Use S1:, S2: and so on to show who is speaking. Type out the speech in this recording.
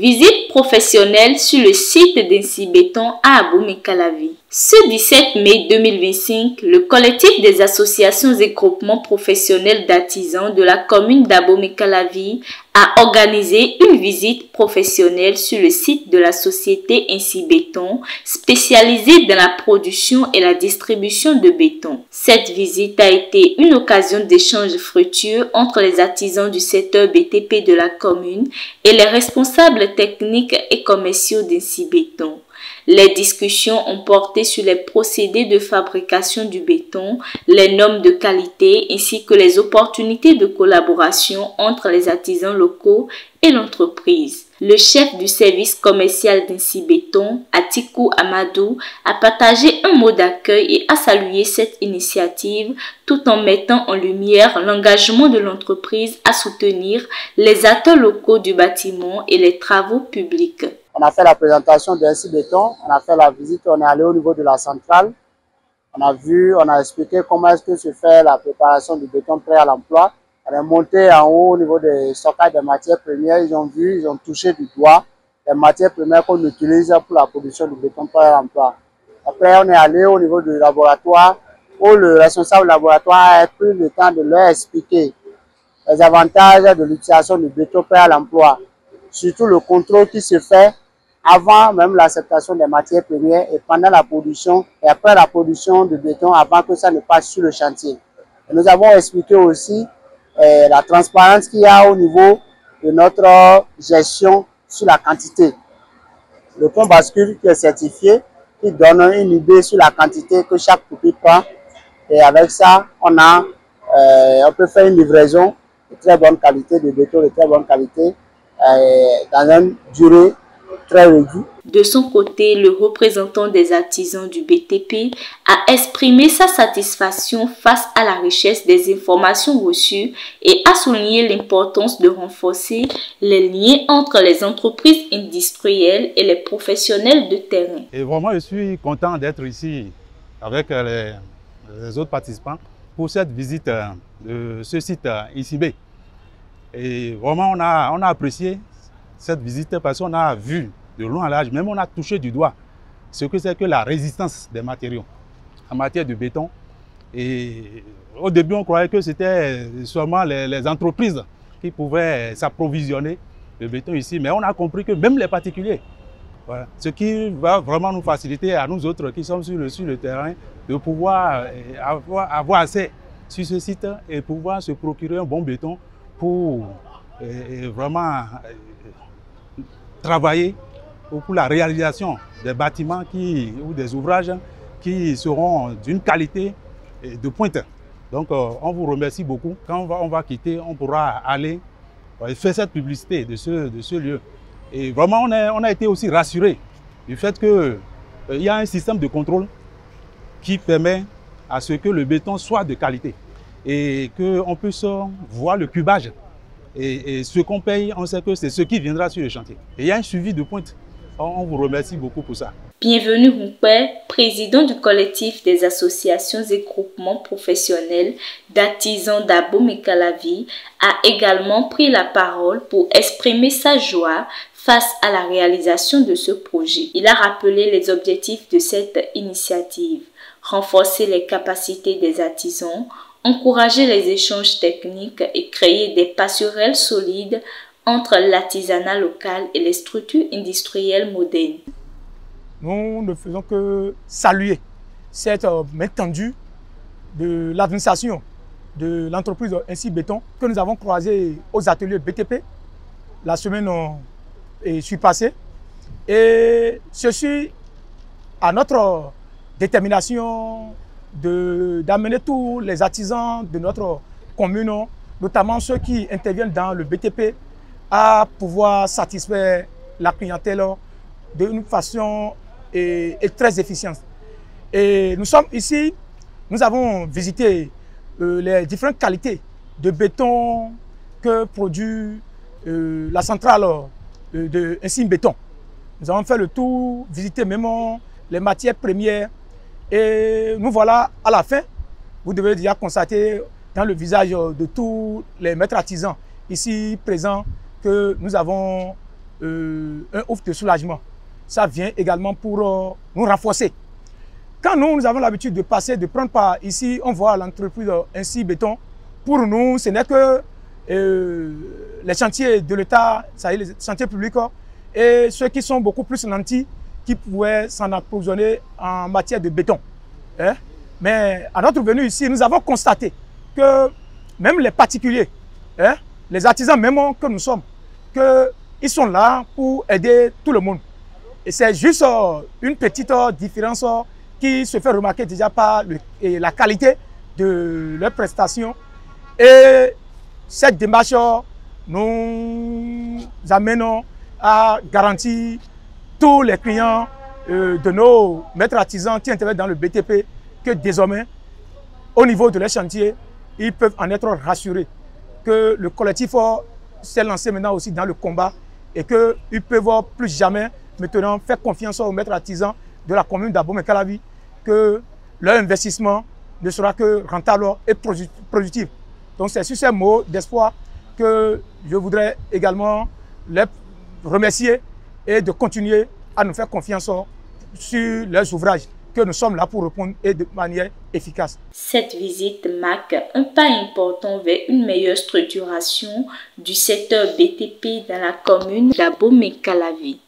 S1: Visite professionnelle sur le site d'Insi Béton à Abomey-Calavi. Ce 17 mai 2025, le collectif des associations et groupements professionnels d'artisans de la commune d'Abomey-Calavi a organisé une visite professionnelle sur le site de la société Insi Béton, spécialisée dans la production et la distribution de béton. Cette visite a été une occasion d'échanges fructueux entre les artisans du secteur BTP de la commune et les responsables techniques et commerciaux d'Insi Béton. Les discussions ont porté sur les procédés de fabrication du béton, les normes de qualité ainsi que les opportunités de collaboration entre les artisans locaux et l'entreprise. Le chef du service commercial d'Insi Béton, Atikou Amadou, a partagé un mot d'accueil et a salué cette initiative tout en mettant en lumière l'engagement de l'entreprise à soutenir les acteurs locaux du bâtiment et les travaux publics.
S2: On a fait la présentation d'Insi Béton, on a fait la visite, on est allé au niveau de la centrale. On a vu, on a expliqué comment est-ce que se fait la préparation du béton prêt à l'emploi. On est monté en haut au niveau des stockages des matières premières. Ils ont vu, ils ont touché du doigt les matières premières qu'on utilise pour la production du béton prêt à l'emploi. Après, on est allé au niveau du laboratoire où le responsable du laboratoire a pris le temps de leur expliquer les avantages de l'utilisation du béton prêt à l'emploi. Surtout le contrôle qui se fait avant même l'acceptation des matières premières et pendant la production et après la production de béton avant que ça ne passe sur le chantier. Et nous avons expliqué aussi la transparence qu'il y a au niveau de notre gestion sur la quantité. Le pont bascule qui est certifié, qui donne une idée sur la quantité que chaque poupée prend. Et avec ça, on peut faire une livraison de très bonne qualité, de béton de très bonne qualité, dans une durée très réduite.
S1: De son côté, le représentant des artisans du BTP a exprimé sa satisfaction face à la richesse des informations reçues et a souligné l'importance de renforcer les liens entre les entreprises industrielles et les professionnels de terrain.
S3: Et vraiment, je suis content d'être ici avec les autres participants pour cette visite de ce site ICB. Et vraiment, on a apprécié cette visite parce qu'on a vu de long à large, même on a touché du doigt ce que c'est que la résistance des matériaux en matière de béton. Et au début, on croyait que c'était seulement les entreprises qui pouvaient s'approvisionner de béton ici, mais on a compris que même les particuliers, voilà, ce qui va vraiment nous faciliter à nous autres qui sommes sur le terrain de pouvoir avoir accès sur ce site et pouvoir se procurer un bon béton pour vraiment travailler pour la réalisation des bâtiments ou des ouvrages qui seront d'une qualité de pointe. Donc on vous remercie beaucoup. Quand on va quitter, on pourra aller faire cette publicité de ce lieu. Et vraiment, on a été aussi rassurés du fait qu'il y a un système de contrôle qui permet à ce que le béton soit de qualité et qu'on puisse voir le cubage. Et ce qu'on paye, on sait que c'est ce qui viendra sur le chantier. Et il y a un suivi de pointe. On vous remercie beaucoup pour ça.
S1: Bienvenue Houpé, président du collectif des associations et groupements professionnels d'artisans d'Abomey-Calavi, a également pris la parole pour exprimer sa joie face à la réalisation de ce projet. Il a rappelé les objectifs de cette initiative: renforcer les capacités des artisans, encourager les échanges techniques et créer des passerelles solides entre l'artisanat local et les structures industrielles modernes.
S4: Nous ne faisons que saluer cette main tendue de l'administration de l'entreprise Insi Béton que nous avons croisée aux ateliers BTP la semaine passée. Et ceci à notre détermination d'amener tous les artisans de notre commune, notamment ceux qui interviennent dans le BTP, à pouvoir satisfaire la clientèle d'une façon très efficiente. Et nous sommes ici, nous avons visité les différentes qualités de béton que produit la centrale de Insi Béton. Nous avons fait le tour, visité même les matières premières. Et nous voilà à la fin, vous devez déjà constater dans le visage de tous les maîtres artisans ici présents que nous avons un ouf de soulagement. Ça vient également pour nous renforcer. Quand nous avons l'habitude de passer, de prendre part ici, on voit l'entreprise ainsi béton. Pour nous, ce n'est que les chantiers de l'État, ça y est, les chantiers publics, et ceux qui sont beaucoup plus nantis, qui pouvaient s'en approvisionner en matière de béton. Mais à notre venue ici, nous avons constaté que même les particuliers, les artisans même que nous sommes, qu'ils sont là pour aider tout le monde. Et c'est juste une petite différence qui se fait remarquer déjà par la qualité de leurs prestations. Et cette démarche nous amène à garantir tous les clients de nos maîtres artisans qui interviennent dans le BTP que désormais, au niveau de leurs chantiers, ils peuvent en être rassurés que le collectif s'est lancé maintenant aussi dans le combat et qu'ils peuvent plus jamais maintenant faire confiance aux maîtres artisans de la commune d'Abomey-Calavi que leur investissement ne sera que rentable et productif. Donc c'est sur ces mots d'espoir que je voudrais également les remercier et de continuer à nous faire confiance sur leurs ouvrages que nous sommes là pour répondre et de manière efficace.
S1: Cette visite marque un pas important vers une meilleure structuration du secteur BTP dans la commune d'Abomey-Calavi.